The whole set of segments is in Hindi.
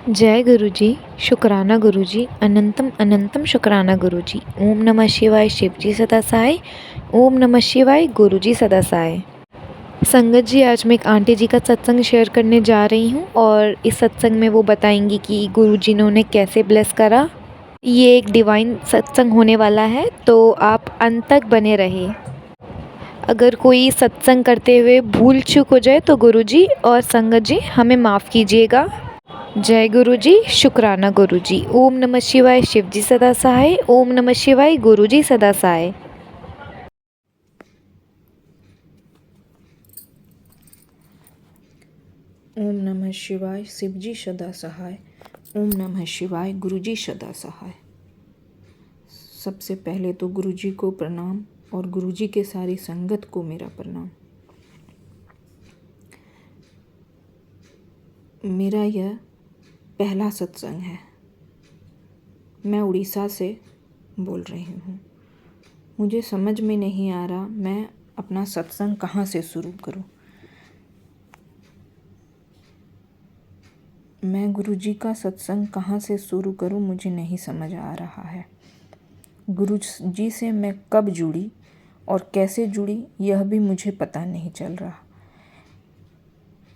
जय गुरुजी, शुक्राना गुरुजी, अनंतम अनंतम शुक्राना गुरुजी। ओम नमः शिवाय, शिवजी सदा सहाय। ओम नमः शिवाय, गुरुजी सदा सहाय। संगत जी, आज मैं एक आंटी जी का सत्संग शेयर करने जा रही हूँ और इस सत्संग में वो बताएंगी कि गुरुजी ने उन्हें कैसे ब्लेस करा। ये एक डिवाइन सत्संग होने वाला है, तो आप अंत तक बने रहे। अगर कोई सत्संग करते हुए भूल चूक हो जाए तो गुरुजी और संगत जी हमें माफ़ कीजिएगा। जय गुरुजी, शुक्राना गुरुजी। ओम नमः शिवाय, शिवजी सदा सहाय। ओम नमः शिवाय, गुरुजी सदा सहाय। ओम नमः शिवाय, शिवजी सदा सहाय। ओम नमः शिवाय, गुरुजी सदा सहाय। सबसे पहले तो गुरुजी को प्रणाम और गुरुजी के सारी संगत को मेरा प्रणाम। मेरा यह पहला सत्संग है। मैं उड़ीसा से बोल रही हूँ। मुझे समझ में नहीं आ रहा मैं अपना सत्संग कहाँ से शुरू करूँ। मैं गुरुजी का सत्संग कहाँ से शुरू करूँ मुझे नहीं समझ आ रहा है। गुरुजी से मैं कब जुड़ी और कैसे जुड़ी यह भी मुझे पता नहीं चल रहा,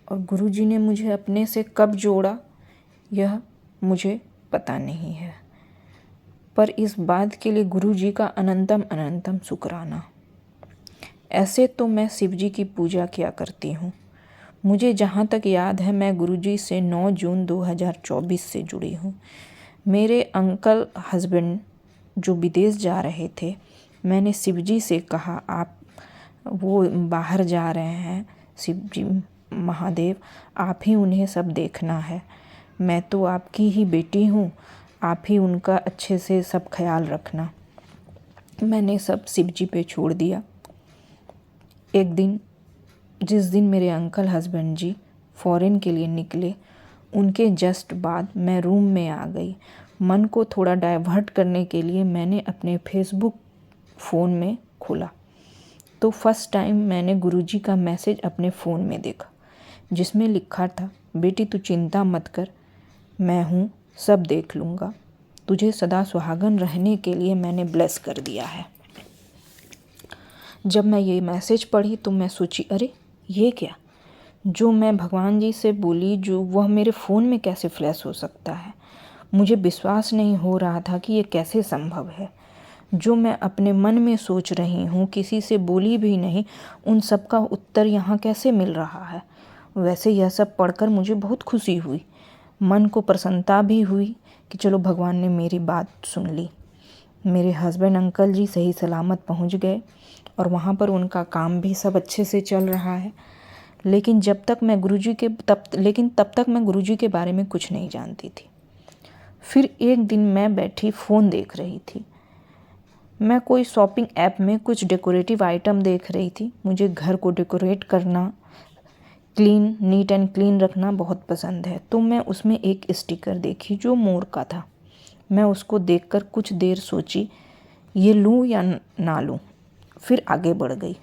और गुरुजी ने मुझे अपने से कब जोड़ा यह मुझे पता नहीं है। पर इस बात के लिए गुरुजी का अनंतम अनंतम शुक्राना। ऐसे तो मैं शिवजी की पूजा किया करती हूँ। मुझे जहाँ तक याद है मैं गुरुजी से 9 जून 2024 से जुड़ी हूँ। मेरे अंकल हस्बैंड जो विदेश जा रहे थे, मैंने शिवजी से कहा आप वो बाहर जा रहे हैं, शिवजी महादेव आप ही उन्हें सब देखना है। मैं तो आपकी ही बेटी हूँ, आप ही उनका अच्छे से सब ख्याल रखना। मैंने सब शिवजी पे छोड़ दिया। एक दिन जिस दिन मेरे अंकल हस्बैंड जी फॉरेन के लिए निकले, उनके जस्ट बाद मैं रूम में आ गई। मन को थोड़ा डाइवर्ट करने के लिए मैंने अपने फेसबुक फ़ोन में खोला तो फर्स्ट टाइम मैंने गुरुजी का मैसेज अपने फ़ोन में देखा, जिसमें लिखा था, बेटी तू चिंता मत कर, मैं हूँ, सब देख लूँगा, तुझे सदा सुहागन रहने के लिए मैंने ब्लेस कर दिया है। जब मैं ये मैसेज पढ़ी तो मैं सोची, अरे ये क्या, जो मैं भगवान जी से बोली जो वह मेरे फ़ोन में कैसे फ्लैश हो सकता है। मुझे विश्वास नहीं हो रहा था कि ये कैसे संभव है। जो मैं अपने मन में सोच रही हूँ, किसी से बोली भी नहीं, उन सब का उत्तर यहाँ कैसे मिल रहा है। वैसे यह सब पढ़कर मुझे बहुत खुशी हुई, मन को प्रसन्नता भी हुई कि चलो भगवान ने मेरी बात सुन ली। मेरे हस्बैंड अंकल जी सही सलामत पहुँच गए और वहाँ पर उनका काम भी सब अच्छे से चल रहा है। लेकिन तब तक मैं गुरुजी के बारे में कुछ नहीं जानती थी। फिर एक दिन मैं बैठी फ़ोन देख रही थी। मैं कोई शॉपिंग ऐप में कुछ डेकोरेटिव आइटम देख रही थी। मुझे घर को डेकोरेट करना, नीट एंड क्लीन रखना बहुत पसंद है। तो मैं उसमें एक स्टिकर देखी जो मोर का था। मैं उसको देखकर कुछ देर सोची, ये लूँ या ना लूँ। फिर आगे बढ़ गई।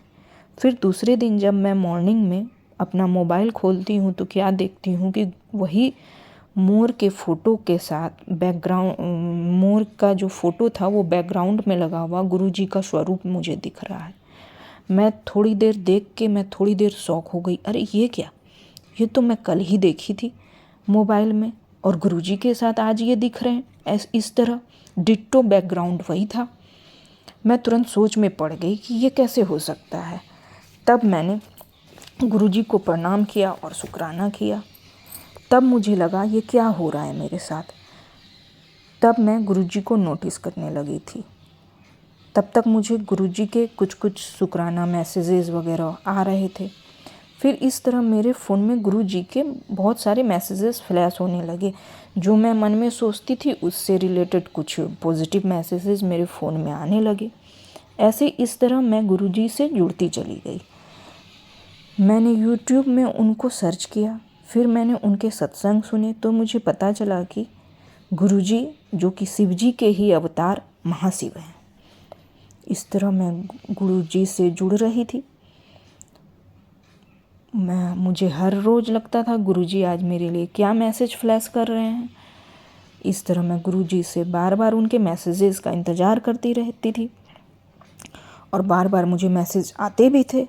फिर दूसरे दिन जब मैं मॉर्निंग में अपना मोबाइल खोलती हूँ तो क्या देखती हूँ कि वही मोर के फ़ोटो के साथ बैकग्राउंड, मोर का जो फ़ोटो था वो बैकग्राउंड में लगा हुआ गुरुजी का स्वरूप मुझे दिख रहा है। मैं थोड़ी देर शॉक हो गई, अरे ये क्या, ये तो मैं कल ही देखी थी मोबाइल में और गुरुजी के साथ आज ये दिख रहे हैं इस तरह, डिट्टो बैकग्राउंड वही था। मैं तुरंत सोच में पड़ गई कि ये कैसे हो सकता है। तब मैंने गुरुजी को प्रणाम किया और शुक्राना किया। तब मुझे लगा ये क्या हो रहा है मेरे साथ। तब मैं गुरुजी को नोटिस करने लगी थी। तब तक मुझे गुरुजी के कुछ शुक्राना मैसेजेस वगैरह आ रहे थे। फिर इस तरह मेरे फ़ोन में गुरुजी के बहुत सारे मैसेजेस फ्लैश होने लगे। जो मैं मन में सोचती थी उससे रिलेटेड कुछ पॉजिटिव मैसेजेस मेरे फ़ोन में आने लगे। ऐसे इस तरह मैं गुरुजी से जुड़ती चली गई। मैंने यूट्यूब में उनको सर्च किया, फिर मैंने उनके सत्संग सुने तो मुझे पता चला कि गुरुजी जो कि शिवजी के ही अवतार महाशिव हैं। इस तरह मैं गुरुजी से जुड़ रही थी। मुझे हर रोज़ लगता था गुरुजी आज मेरे लिए क्या मैसेज फ्लैश कर रहे हैं। इस तरह मैं गुरुजी से बार बार उनके मैसेजेस का इंतज़ार करती रहती थी और बार बार मुझे मैसेज आते भी थे।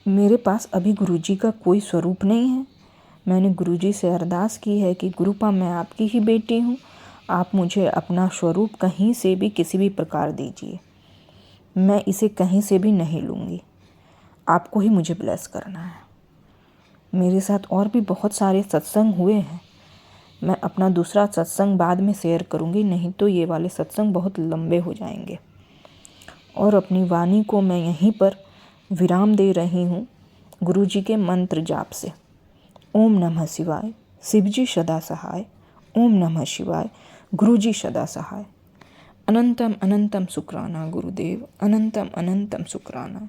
मेरे पास अभी गुरुजी का कोई स्वरूप नहीं है। मैंने गुरुजी से अरदास की है कि गुरुपा मैं आपकी ही बेटी हूँ, आप मुझे अपना स्वरूप कहीं से भी किसी भी प्रकार दीजिए, मैं इसे कहीं से भी नहीं लूँगी, आपको ही मुझे ब्लेस करना है। मेरे साथ और भी बहुत सारे सत्संग हुए हैं, मैं अपना दूसरा सत्संग बाद में शेयर करूँगी, नहीं तो ये वाले सत्संग बहुत लंबे हो जाएंगे। और अपनी वाणी को मैं यहीं पर विराम दे रही हूँ गुरुजी के मंत्र जाप से। ओम नमः शिवाय, शिवजी सदा सहाय। ओम नमः शिवाय, गुरुजी सदा सहाय। अनंतम अनंतम शुक्राना गुरुदेव, अनंतम अनंतम शुक्राना।